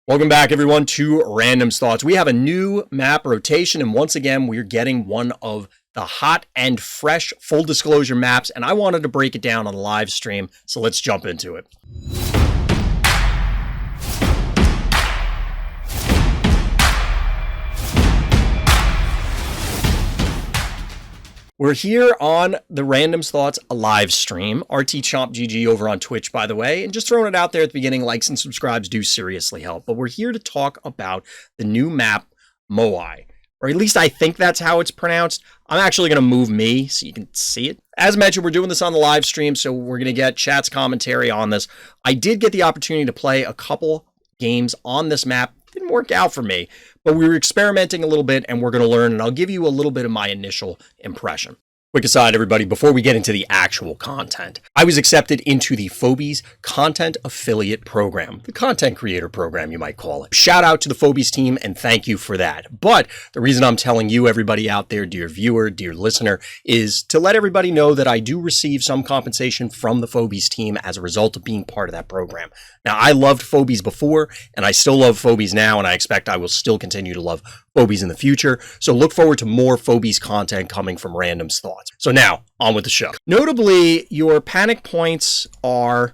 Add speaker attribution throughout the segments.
Speaker 1: Welcome back, everyone, to Random's Thoughts. We have a new map rotation, and once again, we're getting one of the hot and fresh full disclosure maps, and I wanted to break it down on the live stream, so let's jump into it. We're here on the Random's Thoughts live stream, RTChompGG over on Twitch, by the way, and just throwing it out there at the beginning, likes and subscribes do seriously help. But we're here to talk about the new map, Moai, or at least I think that's how it's pronounced. I'm actually going to move me so you can see it. As mentioned, we're doing this on the live stream, so we're going to get chat's commentary on this. I did get the opportunity to play a couple games on this map. Didn't work out for me, but we were experimenting a little bit and we're going to learn, and I'll give you a little bit of my initial impression. Quick aside, everybody, before we get into the actual content, I was accepted into the Phobies Content Affiliate Program, the content creator program, you might call it. Shout out to the Phobies team and thank you for that. But the reason I'm telling you, everybody out there, dear viewer, dear listener, is to let everybody know that I do receive some compensation from the Phobies team as a result of being part of that program. Now, I loved Phobies before, and I still love Phobies now, and I expect I will still continue to love Phobies in the future. So look forward to more Phobies content coming from Random's Thoughts. So now, on with the show. Notably, your panic points are,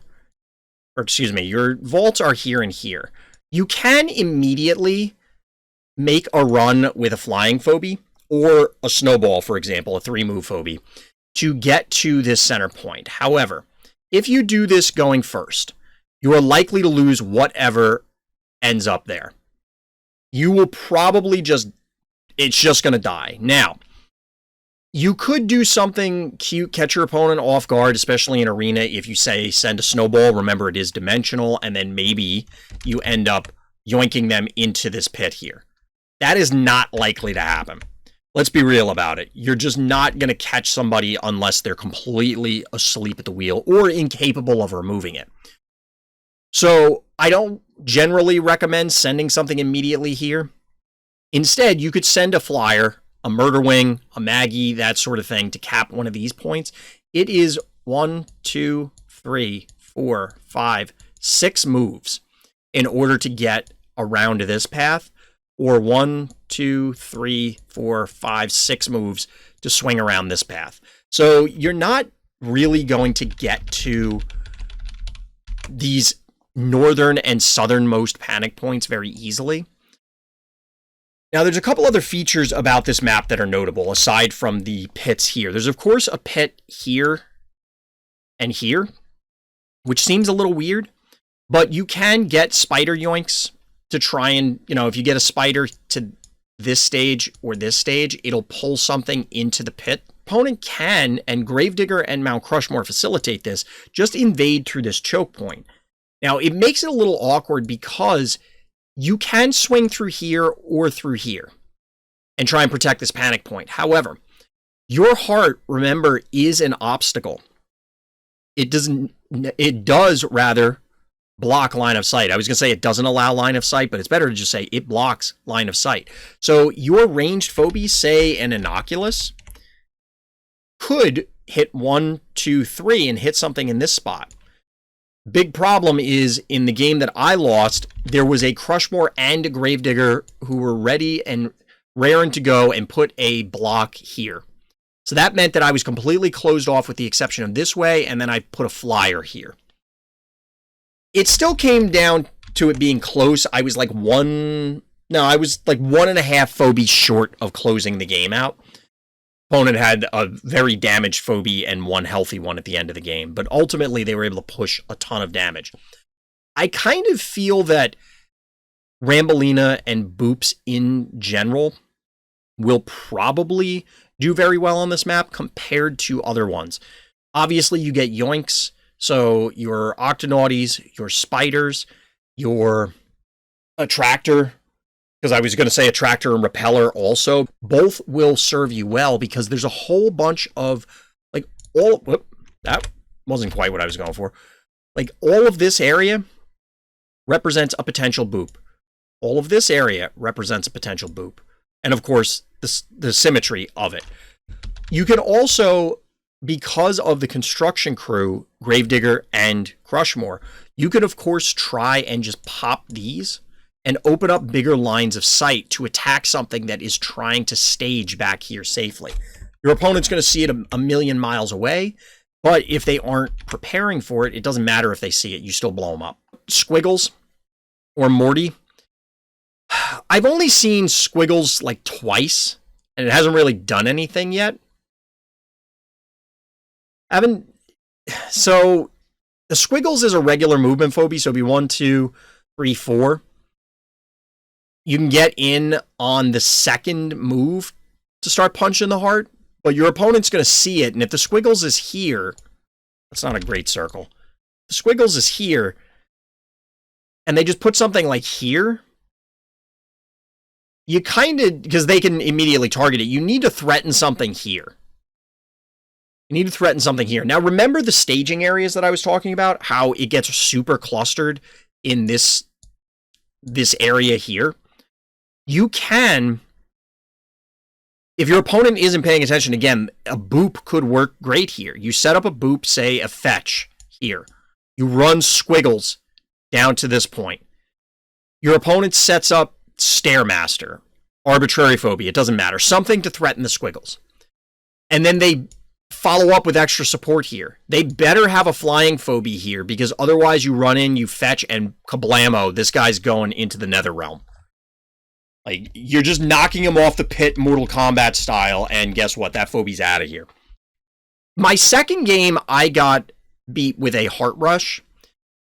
Speaker 1: your vaults are here and here. You can immediately make a run with a flying phobie or a snowball, for example, a 3-move phobie, to get to this center point. However, if you do this going first, you are likely to lose whatever ends up there. You will probably it's just going to die. Now, you could do something cute, catch your opponent off guard, especially in arena. If you say send a snowball, remember it is dimensional, and then maybe you end up yoinking them into this pit here. That is not likely to happen. Let's be real about it. You're just not going to catch somebody unless they're completely asleep at the wheel or incapable of removing it. So I don't generally recommend sending something immediately here. Instead, you could send a flyer, a murder wing, a Maggie, that sort of thing to cap one of these points. It is 1, 2, 3, 4, 5, 6 moves in order to get around to this path, or 1, 2, 3, 4, 5, 6 moves to swing around this path. So you're not really going to get to these northern and southernmost panic points very easily. Now, there's a couple other features about this map that are notable, aside from the pits here. There's, of course, a pit here and here, which seems a little weird, but you can get spider yoinks to try and, if you get a spider to this stage or this stage, it'll pull something into the pit. Opponent can, and Gravedigger and Mount Crushmore facilitate this, just invade through this choke point. Now, it makes it a little awkward because you can swing through here or through here and try and protect this panic point. However, your heart, remember, is an obstacle. It does rather block line of sight. I was going to say it doesn't allow line of sight, but it's better to just say it blocks line of sight. So your ranged phobie, say an Innocuous, could hit 1, 2, 3 and hit something in this spot. Big problem is, in the game that I lost, there was a Crushmore and a Gravedigger who were ready and raring to go and put a block here. So that meant that I was completely closed off with the exception of this way, and then I put a flyer here. It still came down to it being close. I was like 1.5 phobies short of closing the game out. Opponent had a very damaged phobie and one healthy one at the end of the game, but ultimately they were able to push a ton of damage. I kind of feel that Rambolina and Boops in general will probably do very well on this map compared to other ones. Obviously, you get yoinks, so your Octonauties, your Spiders, your Attractor, because I was going to say Attractor and Repeller also, both will serve you well because there's a whole bunch of, that wasn't quite what I was going for. All of this area represents a potential boop. All of this area represents a potential boop. And of course, the symmetry of it. You can also, because of the construction crew, Gravedigger and Crushmore, you could of course try and just pop these and open up bigger lines of sight to attack something that is trying to stage back here safely. Your opponent's going to see it a million miles away, but if they aren't preparing for it, it doesn't matter if they see it. You still blow them up. Squiggles or Morty. I've only seen Squiggles like twice, and it hasn't really done anything yet. So the Squiggles is a regular movement phobia, so it'll be 1, 2, 3, 4. You can get in on the second move to start punching the heart, but your opponent's going to see it, and if the Squiggles is here, that's not a great circle. The Squiggles is here, and they just put something like here, you kind of, because they can immediately target it, you need to threaten something here. You need to threaten something here. Now, remember the staging areas that I was talking about? How it gets super clustered in this area here? You can, if your opponent isn't paying attention, again, a boop could work great here. You set up a boop, say a fetch here. You run Squiggles down to this point. Your opponent sets up Stairmaster, Arbitrary Phobia, it doesn't matter. Something to threaten the Squiggles. And then they follow up with extra support here. They better have a flying phobia here, because otherwise you run in, you fetch, and kablamo, this guy's going into the nether realm. Like, you're just knocking him off the pit Mortal Kombat style, and guess what? That phobia's out of here. My second game, I got beat with a Heart Rush.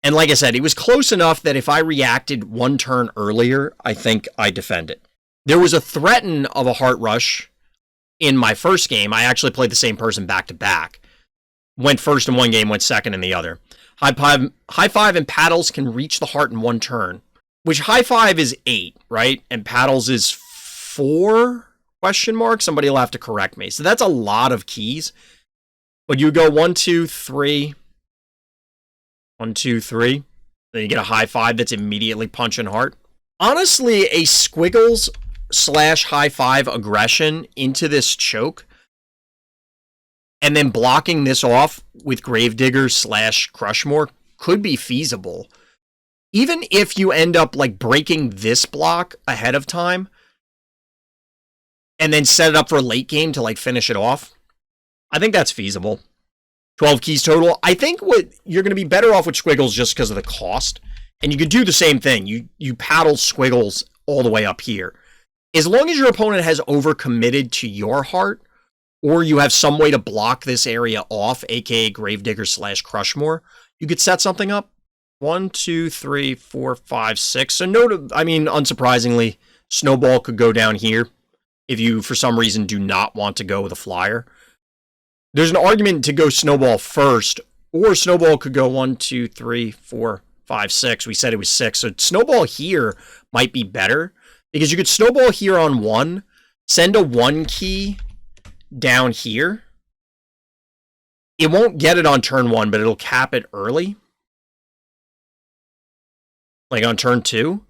Speaker 1: And like I said, it was close enough that if I reacted one turn earlier, I think I defend it. There was a threaten of a Heart Rush in my first game. I actually played the same person back-to-back. Went first in one game, went second in the other. High five and paddles can reach the heart in one turn. Which high five is 8, right? And paddles is 4? Question mark? Somebody will have to correct me. So that's a lot of keys. But you go 1, 2, 3. 1, 2, 3. Then you get a high five that's immediately punching heart. Honestly, a Squiggles / high five aggression into this choke, and then blocking this off with Gravedigger / Crushmore could be feasible. Even if you end up like breaking this block ahead of time and then set it up for a late game to like finish it off, I think that's feasible. 12 keys total. I think what you're going to be better off with Squiggles just because of the cost. And you could do the same thing. You paddle Squiggles all the way up here. As long as your opponent has overcommitted to your heart, or you have some way to block this area off, aka Gravedigger / Crushmore, you could set something up. 1, 2, 3, 4, 5, 6. So unsurprisingly, Snowball could go down here if you, for some reason, do not want to go with a flyer. There's an argument to go Snowball first, or Snowball could go 1, 2, 3, 4, 5, 6. We said it was 6. So Snowball here might be better, because you could Snowball here on 1, send a 1 key down here. It won't get it on turn 1, but it'll cap it early. Like on turn 2,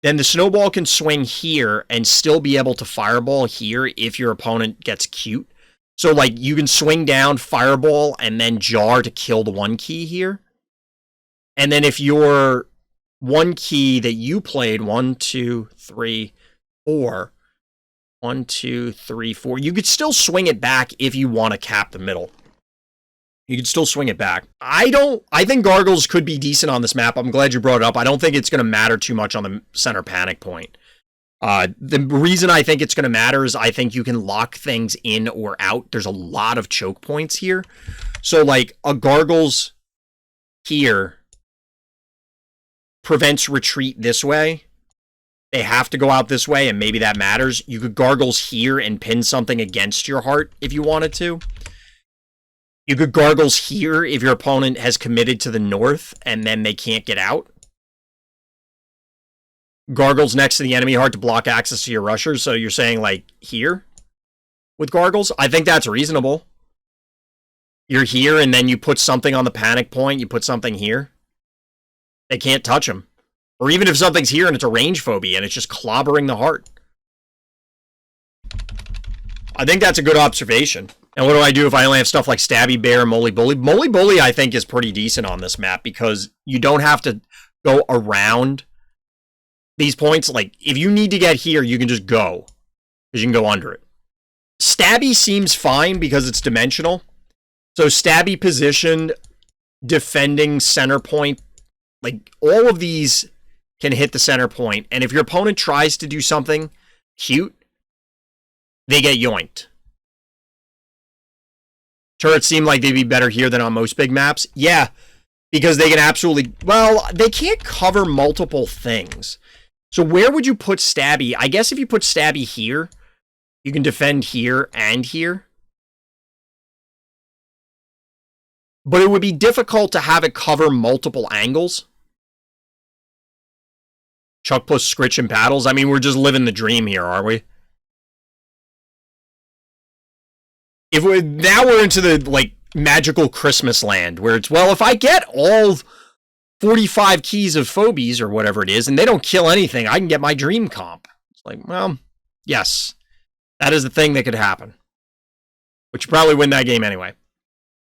Speaker 1: then the Snowball can swing here and still be able to Fireball here if your opponent gets cute. So like you can swing down, Fireball, and then Jar to kill the 1 key here. And then if your 1 key that you played, 1, 2, 3, 4, 1, 2, 3, 4, you could still swing it back if you want to cap the middle. You can still swing it back. I think Gargles could be decent on this map. I'm glad you brought it up. I don't think it's going to matter too much on the center panic point. The reason I think it's going to matter is I think you can lock things in or out. There's a lot of choke points here. So like a Gargles here prevents retreat this way. They have to go out this way, and maybe that matters. You could Gargles here and pin something against your heart if you wanted to. You could Gargles here if your opponent has committed to the north and then they can't get out. Gargles next to the enemy heart to block access to your rushers. So you're saying like here with Gargles? I think that's reasonable. You're here and then you put something on the panic point. You put something here. They can't touch them. Or even if something's here and it's a range phobia and it's just clobbering the heart. I think that's a good observation. And what do I do if I only have stuff like Stabby Bear, Moly Bully? Moly Bully, I think, is pretty decent on this map because you don't have to go around these points, like, if you need to get here, you can just go. Because you can go under it. Stabby seems fine because it's dimensional. So Stabby positioned, defending center point, like, all of these can hit the center point. And if your opponent tries to do something cute, they get yoinked. Turrets seem like they'd be better here than on most big maps. Yeah, because they can absolutely... Well, they can't cover multiple things. So where would you put Stabby? I guess if you put Stabby here, you can defend here and here. But it would be difficult to have it cover multiple angles. Chuck plus Scritch and Paddles. I mean, we're just living the dream here, are we? Now we're into the, like, magical Christmas land, where it's, well, if I get all 45 keys of Phobies, or whatever it is, and they don't kill anything, I can get my dream comp. It's like, well, yes. That is the thing that could happen. But you probably win that game anyway.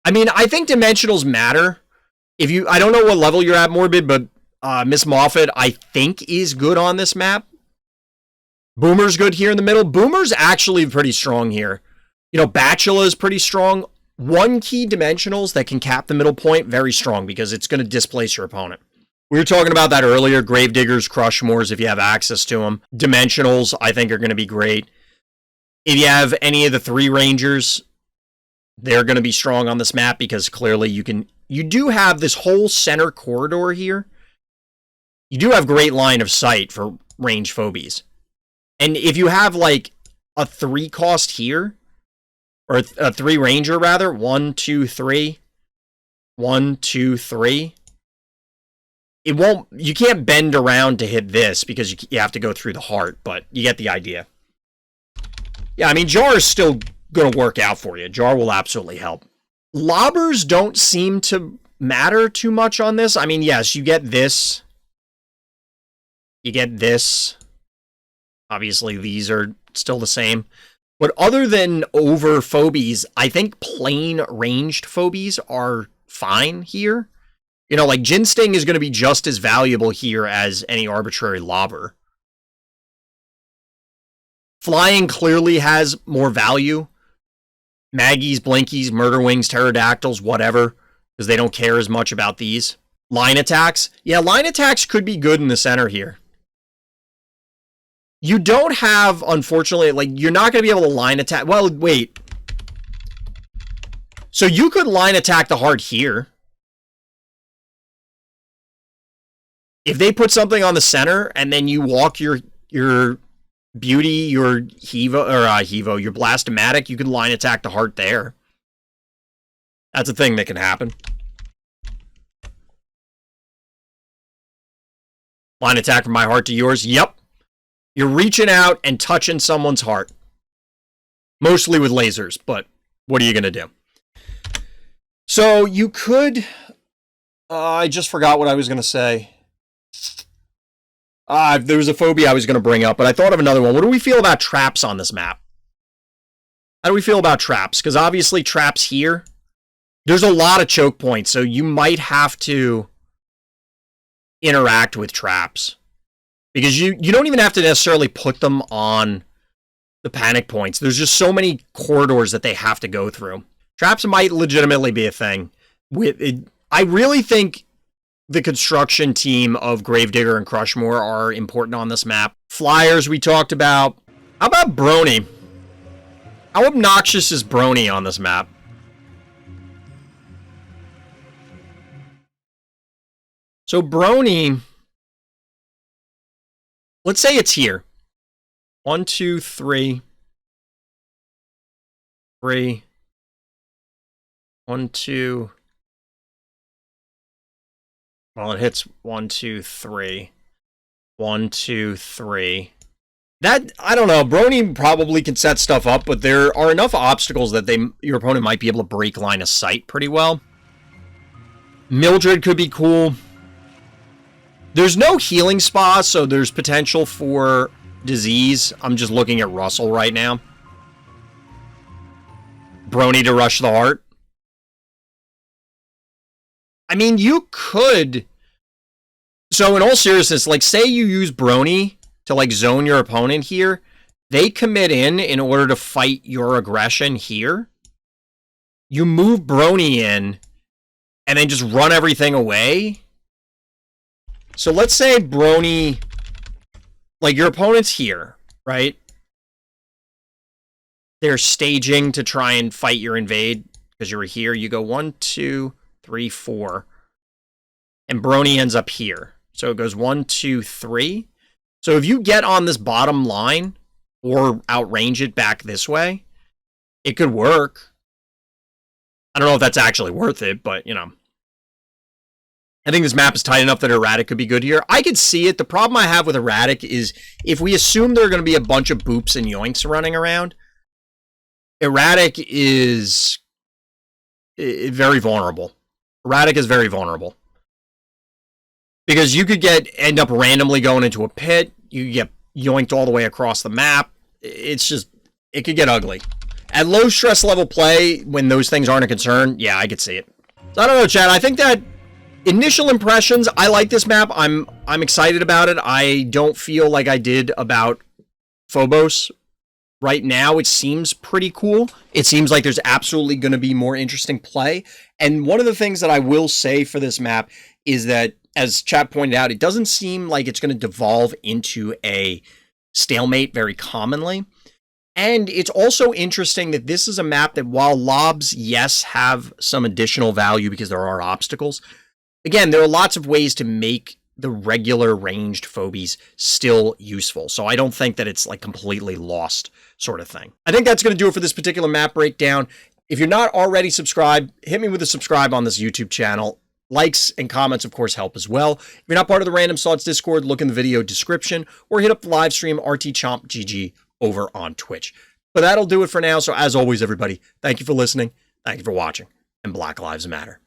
Speaker 1: I mean, I think dimensionals matter. I don't know what level you're at, Morbid, but Miss Moffat, I think, is good on this map. Boomer's good here in the middle. Boomer's actually pretty strong here. You know, Bachelor is pretty strong. One key dimensionals that can cap the middle point, very strong, because it's going to displace your opponent. We were talking about that earlier. Gravediggers, Crushmores, if you have access to them. Dimensionals, I think, are going to be great. If you have any of the 3 Rangers, they're going to be strong on this map, because clearly you do have this whole center corridor here. You do have great line of sight for range Phobies. And if you have, like, a 3 cost here, or a 3 Ranger, rather, 1, 2, 3, 1, 2, 3, you can't bend around to hit this, because you have to go through the heart, but you get the idea. Yeah, I mean, Jar is still going to work out for you. Jar will absolutely help. Lobbers don't seem to matter too much on this. I mean, yes, you get this. You get this. Obviously, these are still the same. But other than over Phobies, I think plain ranged Phobies are fine here. You know, like, Jin Sting is going to be just as valuable here as any arbitrary lobber. Flying clearly has more value. Maggies, Blinkies, Murder Wings, Pterodactyls, whatever, because they don't care as much about these. Line attacks. Yeah, line attacks could be good in the center here. You don't have, unfortunately, like, you're not going to be able to line attack. Well, wait. So you could line attack the heart here. If they put something on the center, and then you walk your Beauty, your Hevo, your Blastomatic, you can line attack the heart there. That's a thing that can happen. Line attack from my heart to yours. Yep. You're reaching out and touching someone's heart. Mostly with lasers, but what are you going to do? So you could... I just forgot what I was going to say. There was a phobia I was going to bring up, but I thought of another one. What do we feel about traps on this map? How do we feel about traps? Because obviously traps here, there's a lot of choke points, so you might have to interact with traps. Because you don't even have to necessarily put them on the panic points. There's just so many corridors that they have to go through. Traps might legitimately be a thing. I really think the construction team of Gravedigger and Crushmore are important on this map. Flyers we talked about. How about Brony? How obnoxious is Brony on this map? So Brony... Let's say it's here. 1, 2, 3. 3. 1, 2. Well, it hits 1, 2, 3. 1, 2, 3. That, I don't know. Brony probably can set stuff up, but there are enough obstacles that your opponent might be able to break line of sight pretty well. Mildred could be cool. There's no healing spa, so there's potential for disease. I'm just looking at Russell right now. Brony to rush the heart. I mean, you could... So in all seriousness, like say you use Brony to like zone your opponent here, they commit in order to fight your aggression here. You move Brony in and then just run everything away. So let's say Brony, like your opponent's here, right? They're staging to try and fight your invade because you were here. You go 1, 2, 3, 4. And Brony ends up here. So it goes 1, 2, 3. So if you get on this bottom line or outrange it back this way, it could work. I don't know if that's actually worth it, but, you know. I think this map is tight enough that Erratic could be good here. I could see it. The problem I have with Erratic is if we assume there are going to be a bunch of boops and yoinks running around, Erratic is very vulnerable. Erratic is very vulnerable. Because you could end up randomly going into a pit. You could get yoinked all the way across the map. It's just, it could get ugly. At low stress level play, when those things aren't a concern, yeah, I could see it. So I don't know, Chad. I think that initial impressions, I like this map. I'm excited about it. I don't feel like I did about Phobos. Right now, it seems pretty cool. It seems like there's absolutely going to be more interesting play. And one of the things that I will say for this map is that, as Chad pointed out, it doesn't seem like it's going to devolve into a stalemate very commonly. And it's also interesting that this is a map that while lobs, yes, have some additional value because there are obstacles, again, there are lots of ways to make the regular ranged phobies still useful. So I don't think that it's like completely lost sort of thing. I think that's going to do it for this particular map breakdown. If you're not already subscribed, hit me with a subscribe on this YouTube channel. Likes and comments, of course, help as well. If you're not part of the Random Thoughts Discord, look in the video description or hit up the live stream RTChompGG over on Twitch. But that'll do it for now. So as always, everybody, thank you for listening. Thank you for watching. And Black Lives Matter.